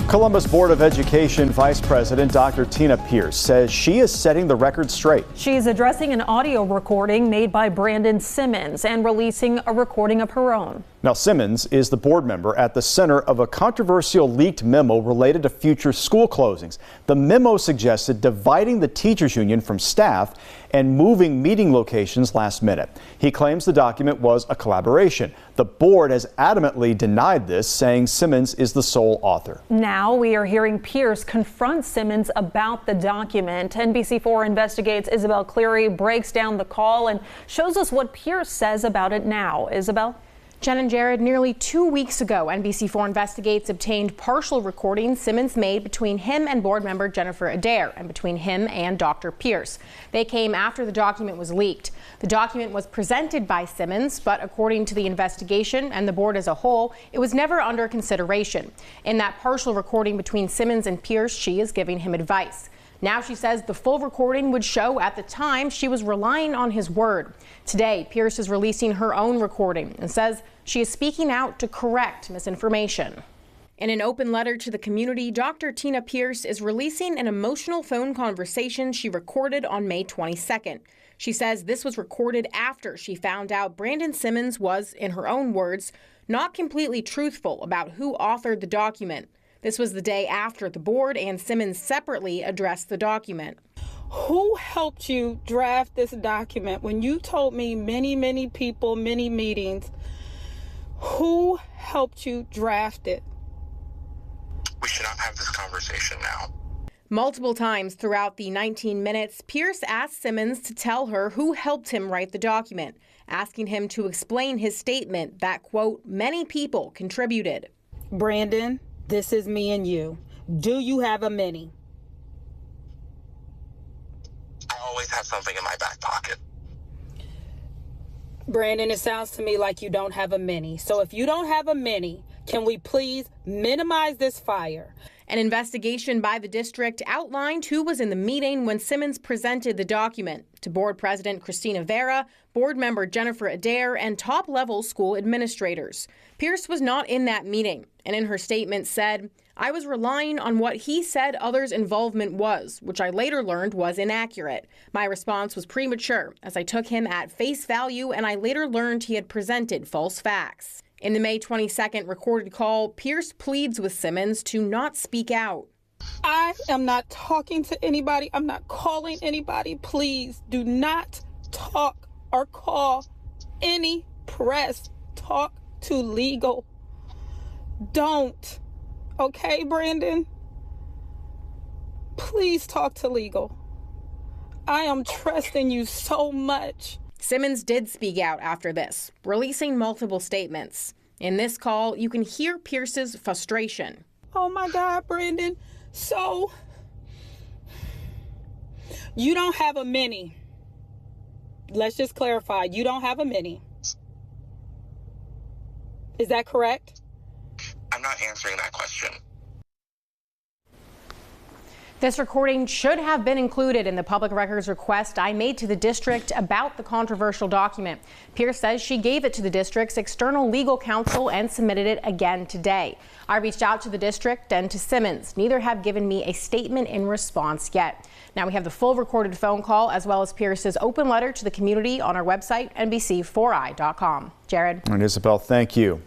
Columbus Board of Education Vice President Dr. Tina Pierce says she is setting the record straight. She's addressing an audio recording made by Brandon Simmons and releasing a recording of her own. Now, Simmons is the board member at the center of a controversial leaked memo related to future school closings. The memo suggested dividing the teachers union from staff and moving meeting locations last minute. He claims the document was a collaboration. The board has adamantly denied this, saying Simmons is the sole author. Now we are hearing Pierce confront Simmons about the document. NBC4 Investigates Isabel Cleary breaks down the call and shows us what Pierce says about it now. Isabel? Jen and Jared, nearly 2 weeks ago, NBC4 Investigates obtained partial recordings Simmons made between him and board member Jennifer Adair and between him and Dr. Pierce. They came after the document was leaked. The document was presented by Simmons, but according to the investigation and the board as a whole, it was never under consideration. In that partial recording between Simmons and Pierce, she is giving him advice. Now she says the full recording would show at the time she was relying on his word. Today, Pierce is releasing her own recording and says she is speaking out to correct misinformation. In an open letter to the community, Dr. Tina Pierce is releasing an emotional phone conversation she recorded on May 22nd. She says this was recorded after she found out Brandon Simmons was, in her own words, not completely truthful about who authored the document. This was the day after the board and Simmons separately addressed the document. Who helped you draft this document when you told me many people, many meetings? Who helped you draft it? We should not have this conversation now. Multiple times throughout the 19 minutes, Pierce asked Simmons to tell her who helped him write the document, asking him to explain his statement that, quote, many people contributed. Brandon, this is me and you. Do you have a mini? I always have something in my back pocket. Brandon, it sounds to me like you don't have a mini. So if you don't have a mini, can we please minimize this fire? An investigation by the district outlined who was in the meeting when Simmons presented the document to board president Christina Vera, board member Jennifer Adair, and top-level school administrators. Pierce was not in that meeting, and in her statement said, I was relying on what he said others' involvement was, which I later learned was inaccurate. My response was premature, as I took him at face value, and I later learned he had presented false facts. In the May 22nd recorded call, Pierce pleads with Simmons to not speak out. I am not talking to anybody. I'm not calling anybody. Please do not talk or call any press. Talk to legal. Don't. Okay, Brandon? Please talk to legal. I am trusting you so much. Simmons did speak out after this, releasing multiple statements. In this call, you can hear Pierce's frustration. Oh my God, Brandon. So, you don't have a mini. Let's just clarify. You don't have a mini. Is that correct? I'm not answering that question. This recording should have been included in the public records request I made to the district about the controversial document. Pierce says she gave it to the district's external legal counsel and submitted it again today. I reached out to the district and to Simmons. Neither have given me a statement in response yet. Now we have the full recorded phone call as well as Pierce's open letter to the community on our website, NBC4i.com. Jared. And Isabel, thank you.